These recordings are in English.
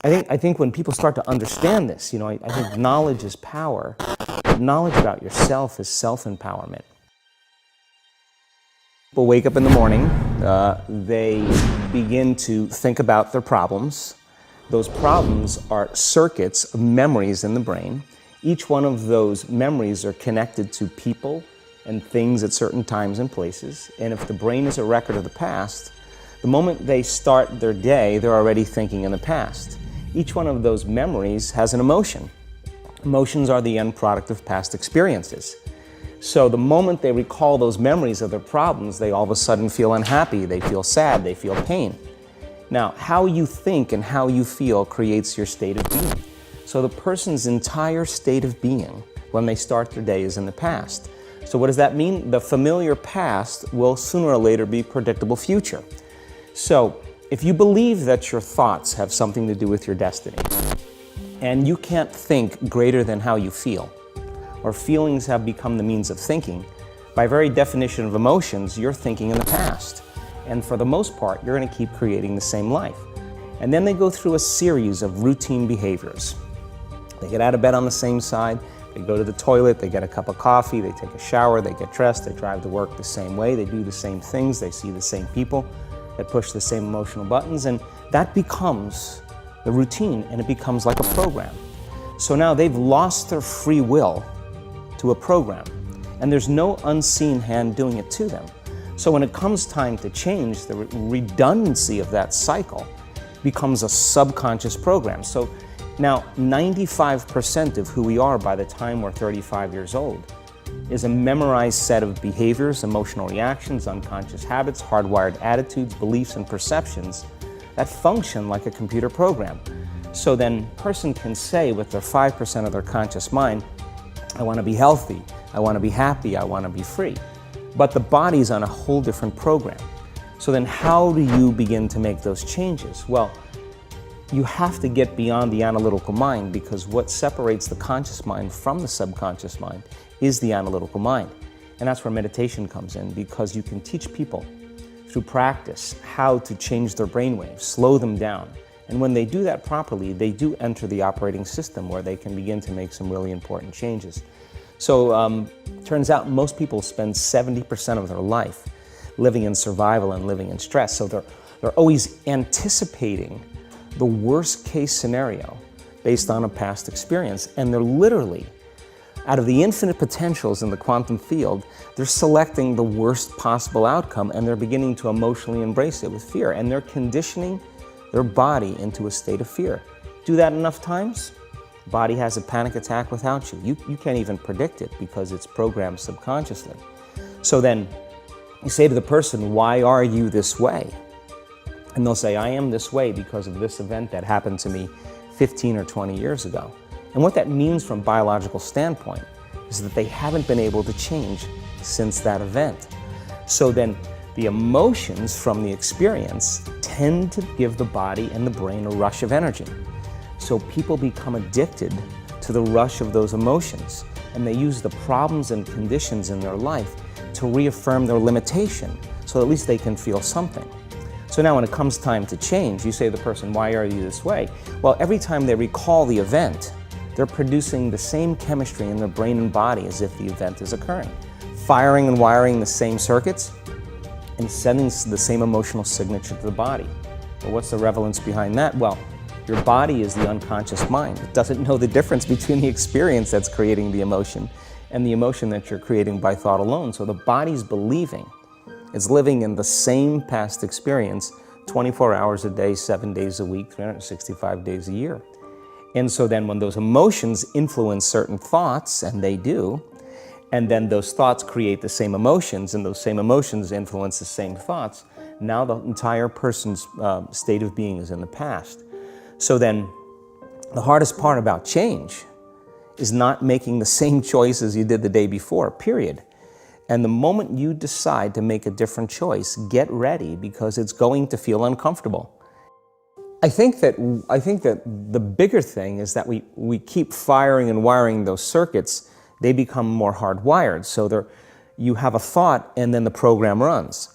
I think when people start to understand this, I think knowledge is power. Knowledge about yourself is self-empowerment. People wake up in the morning, they begin to think about their problems. Those problems are circuits of memories in the brain. Each one of those memories are connected to people and things at certain times and places. And if the brain is a record of the past, the moment they start their day, they're already thinking in the past. Each one of those memories has an emotion. Emotions are the end product of past experiences. So the moment they recall those memories of their problems, they all of a sudden feel unhappy, they feel sad, they feel pain. Now, how you think and how you feel creates your state of being. So the person's entire state of being when they start their day is in the past. So what does that mean? The familiar past will sooner or later be predictable future. So if you believe that your thoughts have something to do with your destiny, and you can't think greater than how you feel, or feelings have become the means of thinking, by very definition of emotions, you're thinking in the past. And for the most part, you're going to keep creating the same life. And then they go through a series of routine behaviors. They get out of bed on the same side, they go to the toilet, they get a cup of coffee, they take a shower, they get dressed, they drive to work the same way, they do the same things, they see the same people, they push the same emotional buttons, and that becomes the routine, and it becomes like a program. So now they've lost their free will to a program, and there's no unseen hand doing it to them. So when it comes time to change, the redundancy of that cycle becomes a subconscious program. So now 95% of who we are by the time we're 35 years old is a memorized set of behaviors, emotional reactions, unconscious habits, hardwired attitudes, beliefs, and perceptions that function like a computer program. So then a person can say with their 5% of their conscious mind, I want to be healthy, I want to be happy, I want to be free. But the body's on a whole different program. So then how do you begin to make those changes? Well, you have to get beyond the analytical mind, because what separates the conscious mind from the subconscious mind is the analytical mind. And that's where meditation comes in, because you can teach people through practice how to change their brainwaves, slow them down. And when they do that properly, they do enter the operating system where they can begin to make some really important changes. So turns out most people spend 70% of their life living in survival and living in stress. So they're always anticipating the worst case scenario based on a past experience. And they're literally, out of the infinite potentials in the quantum field, they're selecting the worst possible outcome, and they're beginning to emotionally embrace it with fear. And they're conditioning their body into a state of fear. Do that enough times, body has a panic attack without you. You can't even predict it because it's programmed subconsciously. So then you say to the person, why are you this way? And they'll say, I am this way because of this event that happened to me 15 or 20 years ago. And what that means from a biological standpoint is that they haven't been able to change since that event. So then the emotions from the experience tend to give the body and the brain a rush of energy. So people become addicted to the rush of those emotions, and they use the problems and conditions in their life to reaffirm their limitation, so at least they can feel something. So now when it comes time to change, you say to the person, why are you this way? Well, every time they recall the event, they're producing the same chemistry in their brain and body as if the event is occurring, firing and wiring the same circuits and sending the same emotional signature to the body. Well, what's the relevance behind that? Well, your body is the unconscious mind. It doesn't know the difference between the experience that's creating the emotion and the emotion that you're creating by thought alone. So the body's believing it's living in the same past experience 24 hours a day, 7 days a week, 365 days a year. And so then when those emotions influence certain thoughts, and they do, and then those thoughts create the same emotions, and those same emotions influence the same thoughts, now the entire person's state of being is in the past. So then the hardest part about change is not making the same choices you did the day before, period. And the moment you decide to make a different choice, get ready, because it's going to feel uncomfortable. I think that the bigger thing is that we keep firing and wiring those circuits. They become more hardwired. So you have a thought and then the program runs.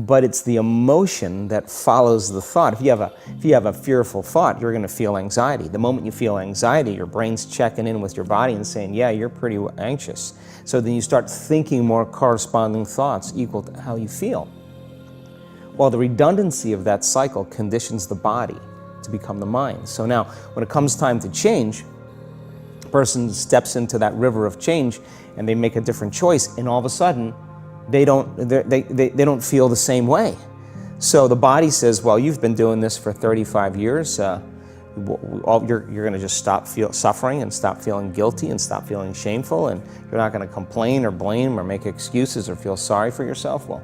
but it's the emotion that follows the thought. If you have a fearful thought, you're going to feel anxiety. The moment you feel anxiety, your brain's checking in with your body and saying, yeah, you're pretty anxious. So then you start thinking more corresponding thoughts equal to how you feel. Well, the redundancy of that cycle conditions the body to become the mind. So now, when it comes time to change, a person steps into that river of change and they make a different choice, and all of a sudden, they don't feel the same way. So the body says, well, you've been doing this for 35 years. You're going to just stop suffering and stop feeling guilty and stop feeling shameful, and you're not going to complain or blame or make excuses or feel sorry for yourself. Well,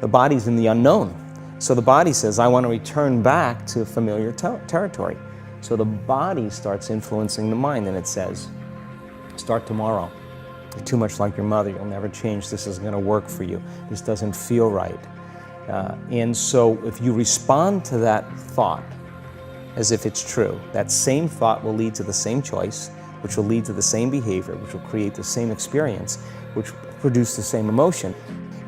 the body's in the unknown. So the body says, I want to return back to familiar territory. So the body starts influencing the mind, and it says, start tomorrow. You're too much like your mother. You'll never change. This isn't going to work for you. This doesn't feel right. And so if you respond to that thought as if it's true, that same thought will lead to the same choice, which will lead to the same behavior, which will create the same experience, which will produce the same emotion.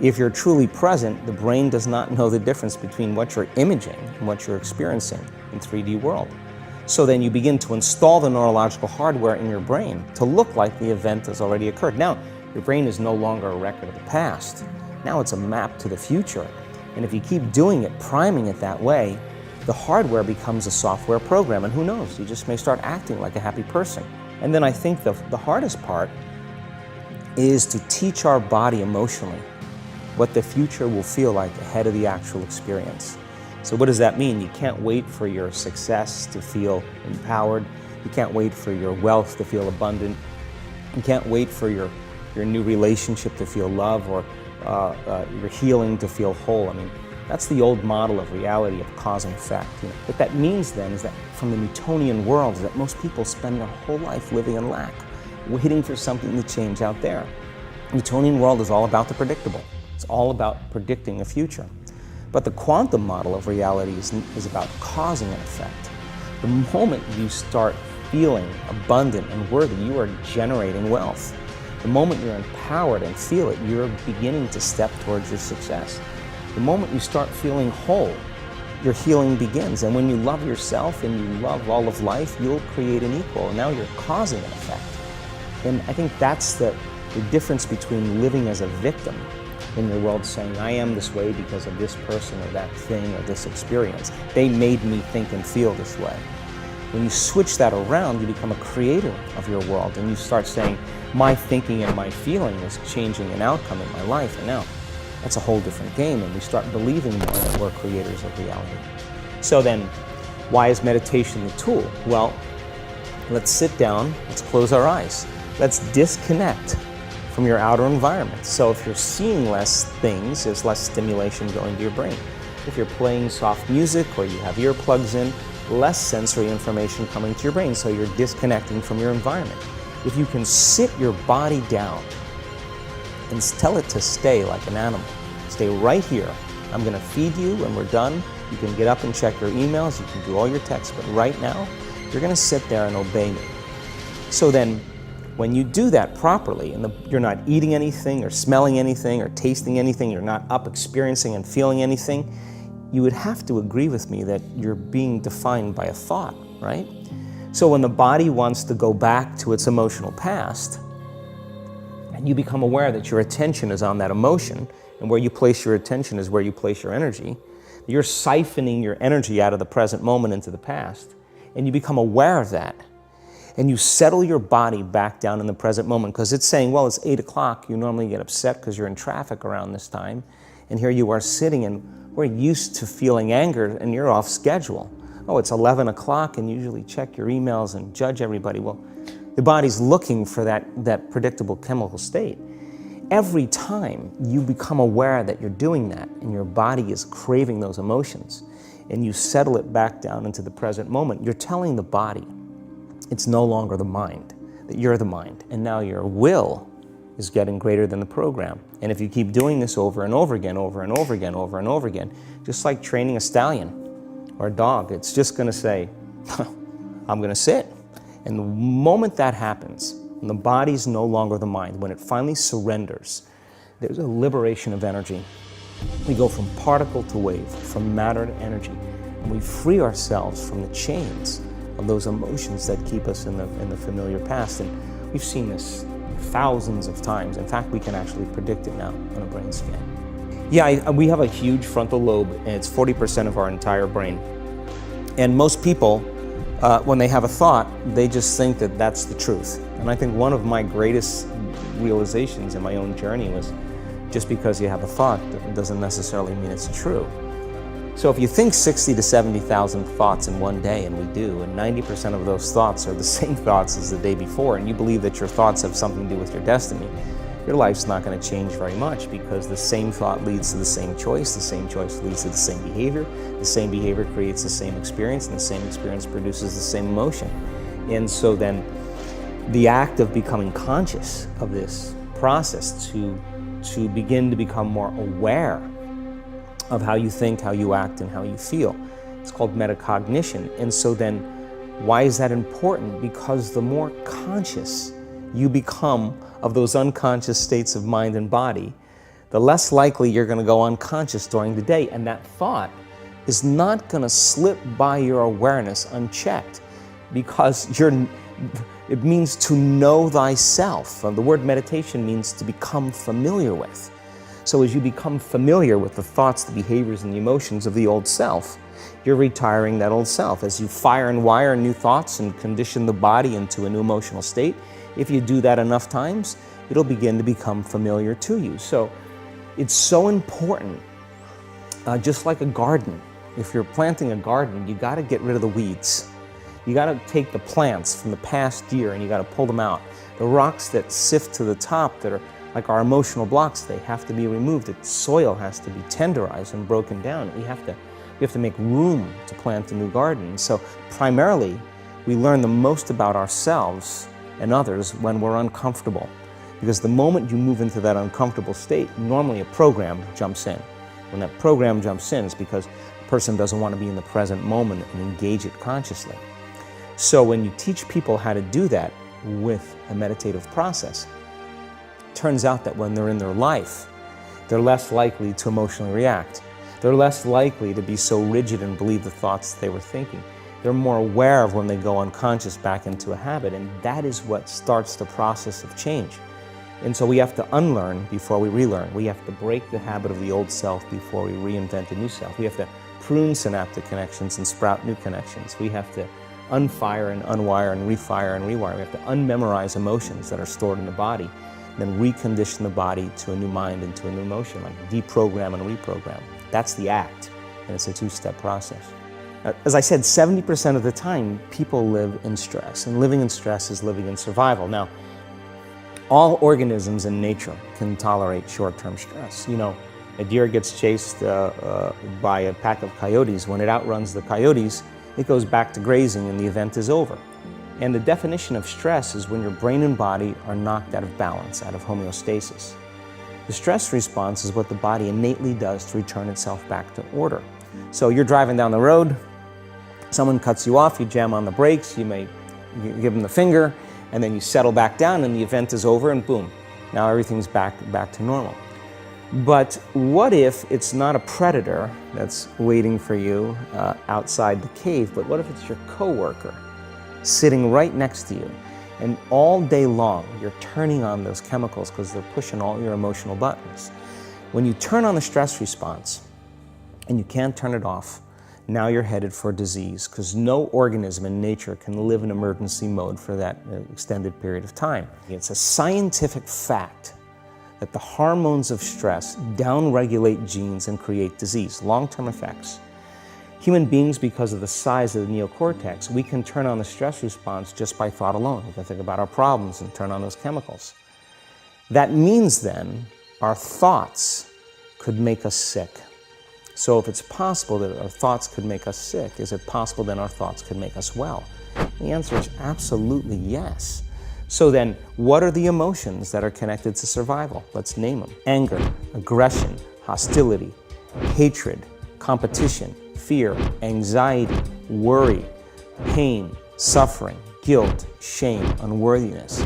If you're truly present, the brain does not know the difference between what you're imaging and what you're experiencing in 3D world. So then you begin to install the neurological hardware in your brain to look like the event has already occurred. Now, your brain is no longer a record of the past. Now it's a map to the future. And if you keep doing it, priming it that way, the hardware becomes a software program. And who knows, you just may start acting like a happy person. And then I think the hardest part is to teach our body emotionally what the future will feel like ahead of the actual experience. So what does that mean? You can't wait for your success to feel empowered. You can't wait for your wealth to feel abundant. You can't wait for your new relationship to feel love, or your healing to feel whole. I mean, that's the old model of reality, of cause and effect. What that means then is that from the Newtonian world, is that most people spend their whole life living in lack, waiting for something to change out there. The Newtonian world is all about the predictable. It's all about predicting a future. But the quantum model of reality is about causing an effect. The moment you start feeling abundant and worthy, you are generating wealth. The moment you're empowered and feel it, you're beginning to step towards your success. The moment you start feeling whole, your healing begins. And when you love yourself and you love all of life, you'll create an equal. And now you're causing an effect. And I think that's the difference between living as a victim in your world, saying, I am this way because of this person or that thing or this experience. They made me think and feel this way. When you switch that around, you become a creator of your world, and you start saying, my thinking and my feeling is changing an outcome in my life. And now that's a whole different game, and we start believing more that we're creators of reality. So then, why is meditation the tool? Well, let's sit down, let's close our eyes. Let's disconnect from your outer environment. So if you're seeing less things, there's less stimulation going to your brain. If you're playing soft music or you have earplugs in, less sensory information coming to your brain, so you're disconnecting from your environment. If you can sit your body down and tell it to stay like an animal, stay right here. I'm going to feed you when we're done. You can get up and check your emails, you can do all your texts, but right now, you're going to sit there and obey me. So then, when you do that properly, and you're not eating anything or smelling anything or tasting anything, you're not up experiencing and feeling anything, you would have to agree with me that you're being defined by a thought, right? So when the body wants to go back to its emotional past, and you become aware that your attention is on that emotion, and where you place your attention is where you place your energy, you're siphoning your energy out of the present moment into the past, and you become aware of that. And you settle your body back down in the present moment, because it's saying, well, it's 8 o'clock. You normally get upset because you're in traffic around this time. And here you are sitting, and we're used to feeling anger, and you're off schedule. Oh, it's 11 o'clock, and you usually check your emails and judge everybody. Well, the body's looking for that predictable chemical state. Every time you become aware that you're doing that, and your body is craving those emotions, and you settle it back down into the present moment, you're telling the body, it's no longer the mind, that you're the mind. And now your will is getting greater than the program. And if you keep doing this over and over again, over and over again, over and over again, just like training a stallion or a dog, it's just going to say, I'm going to sit. And the moment that happens, when the body's no longer the mind, when it finally surrenders, there's a liberation of energy. We go from particle to wave, from matter to energy, and we free ourselves from the chains of those emotions that keep us in the familiar past. And we've seen this thousands of times. In fact, we can actually predict it now on a brain scan. Yeah, we have a huge frontal lobe, and it's 40% of our entire brain. And most people, when they have a thought, they just think that that's the truth. And I think one of my greatest realizations in my own journey was just because you have a thought doesn't necessarily mean it's true. So if you think 60 to 70,000 thoughts in one day, and we do, and 90% of those thoughts are the same thoughts as the day before, and you believe that your thoughts have something to do with your destiny, your life's not going to change very much, because the same thought leads to the same choice leads to the same behavior creates the same experience, and the same experience produces the same emotion. And so then the act of becoming conscious of this process to begin to become more aware of how you think, how you act, and how you feel, it's called metacognition. And so then why is that important? Because the more conscious you become of those unconscious states of mind and body, the less likely you're going to go unconscious during the day, and that thought is not going to slip by your awareness unchecked, because it means to know thyself. The word meditation means to become familiar with. So as you become familiar with the thoughts, the behaviors, and the emotions of the old self, you're retiring that old self. As you fire and wire new thoughts and condition the body into a new emotional state, if you do that enough times, it'll begin to become familiar to you. So it's so important, just like a garden. If you're planting a garden, you got to get rid of the weeds. You got to take the plants from the past year and you got to pull them out. The rocks that sift to the top that are like our emotional blocks, they have to be removed. The soil has to be tenderized and broken down. We have to make room to plant a new garden. So primarily, we learn the most about ourselves and others when we're uncomfortable. Because the moment you move into that uncomfortable state, normally a program jumps in. When that program jumps in, it's because the person doesn't want to be in the present moment and engage it consciously. So when you teach people how to do that with a meditative process, it turns out that when they're in their life, they're less likely to emotionally react. They're less likely to be so rigid and believe the thoughts they were thinking. They're more aware of when they go unconscious back into a habit, and that is what starts the process of change. And so we have to unlearn before we relearn. We have to break the habit of the old self before we reinvent a new self. We have to prune synaptic connections and sprout new connections. We have to unfire and unwire and refire and rewire. We have to unmemorize emotions that are stored in the body, then recondition the body to a new mind and to a new emotion, like deprogram and reprogram. That's the act, and it's a two-step process. As I said, 70% of the time, people live in stress, and living in stress is living in survival. Now, all organisms in nature can tolerate short-term stress. You know, a deer gets chased by a pack of coyotes. When it outruns the coyotes, it goes back to grazing and the event is over. And the definition of stress is when your brain and body are knocked out of balance, out of homeostasis. The stress response is what the body innately does to return itself back to order. So you're driving down the road, someone cuts you off, you jam on the brakes, you may give them the finger, and then you settle back down and the event is over and boom, now everything's back to normal. But what if it's not a predator that's waiting for you outside the cave, but what if it's your coworker sitting right next to you, and all day long you're turning on those chemicals because they're pushing all your emotional buttons. When you turn on the stress response and you can't turn it off, now you're headed for disease, because no organism in nature can live in emergency mode for that extended period of time. It's a scientific fact that the hormones of stress downregulate genes and create disease, long-term effects. Human beings, because of the size of the neocortex, we can turn on the stress response just by thought alone. We can think about our problems and turn on those chemicals. That means then our thoughts could make us sick. So if it's possible that our thoughts could make us sick, is it possible then our thoughts could make us well? The answer is absolutely yes. So then, what are the emotions that are connected to survival? Let's name them. Anger, aggression, hostility, hatred, competition, fear, anxiety, worry, pain, suffering, guilt, shame, unworthiness,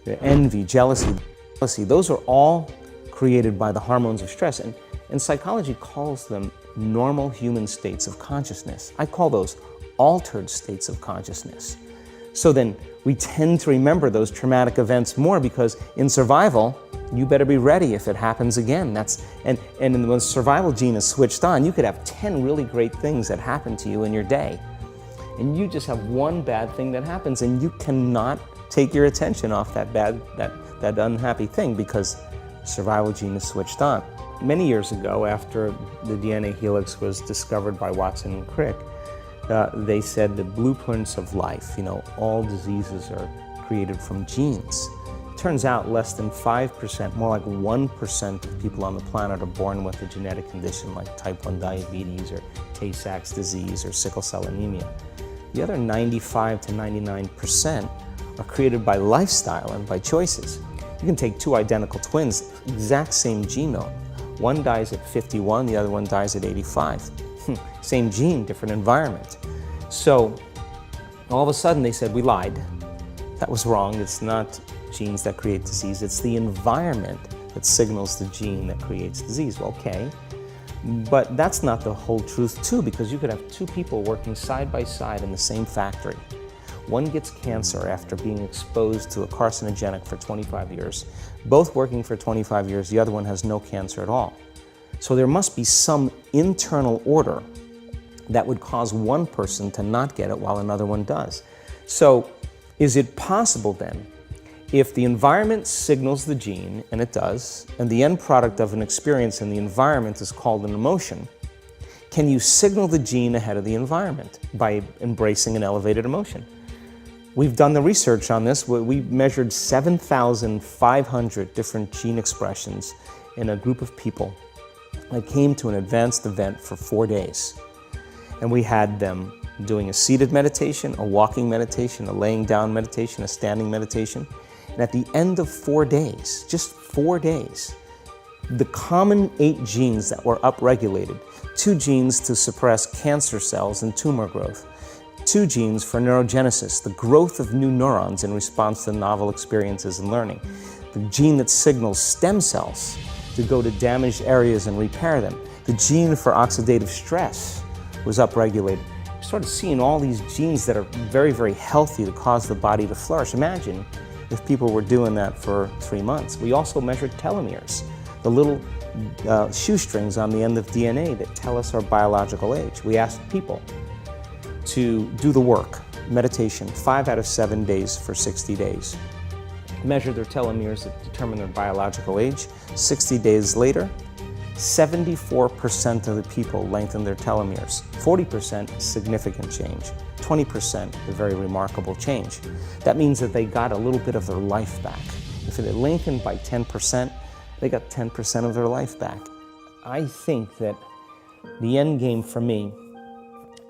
envy, jealousy. Those are all created by the hormones of stress. And And psychology calls them normal human states of consciousness. I call those altered states of consciousness. So then we tend to remember those traumatic events more because in survival, you better be ready if it happens again. And when the survival gene is switched on, you could have 10 really great things that happen to you in your day. And you just have one bad thing that happens and you cannot take your attention off that unhappy thing because the survival gene is switched on. Many years ago, after the DNA helix was discovered by Watson and Crick, they said the blueprints of life, all diseases are created from genes. Turns out less than 5%, more like 1% of people on the planet are born with a genetic condition like type 1 diabetes or Tay-Sachs disease or sickle cell anemia. The other 95 to 99% are created by lifestyle and by choices. You can take two identical twins, exact same genome. One dies at 51, the other one dies at 85. Same gene, different environment. So all of a sudden they said, we lied. That was wrong. It's not genes that create disease. It's the environment that signals the gene that creates disease. Well, okay, but that's not the whole truth too, because you could have two people working side by side in the same factory. One gets cancer after being exposed to a carcinogenic for 25 years. Both working for 25 years, the other one has no cancer at all. So there must be some internal order that would cause one person to not get it while another one does. So is it possible then, if the environment signals the gene, and it does, and the end product of an experience in the environment is called an emotion, can you signal the gene ahead of the environment by embracing an elevated emotion? We've done the research on this. We measured 7,500 different gene expressions in a group of people that came to an advanced event for 4 days. And we had them doing a seated meditation, a walking meditation, a laying down meditation, a standing meditation. And at the end of 4 days, just 4 days, the common 8 genes that were upregulated, 2 genes to suppress cancer cells and tumor growth, 2 genes for neurogenesis, the growth of new neurons in response to novel experiences and learning, the gene that signals stem cells to go to damaged areas and repair them, the gene for oxidative stress was upregulated. You started seeing all these genes that are very, very healthy to cause the body to flourish. Imagine if people were doing that for 3 months. We also measured telomeres, the little shoestrings on the end of DNA that tell us our biological age. We asked people to do the work, meditation, 5 out of 7 days for 60 days. Measure their telomeres that determine their biological age. 60 days later, 74% of the people lengthened their telomeres. 40% significant change. 20% a very remarkable change. That means that they got a little bit of their life back. If it had lengthened by 10%, they got 10% of their life back. I think that the end game for me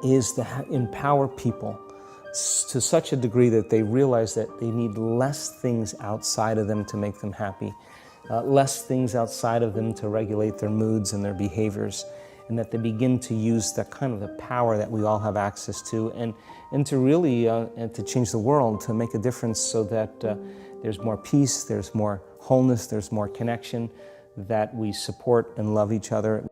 is to empower people to such a degree that they realize that they need less things outside of them to make them happy, less things outside of them to regulate their moods and their behaviors, and that they begin to use that kind of the power that we all have access to, and to really to change the world, to make a difference so that there's more peace, there's more wholeness, there's more connection, that we support and love each other.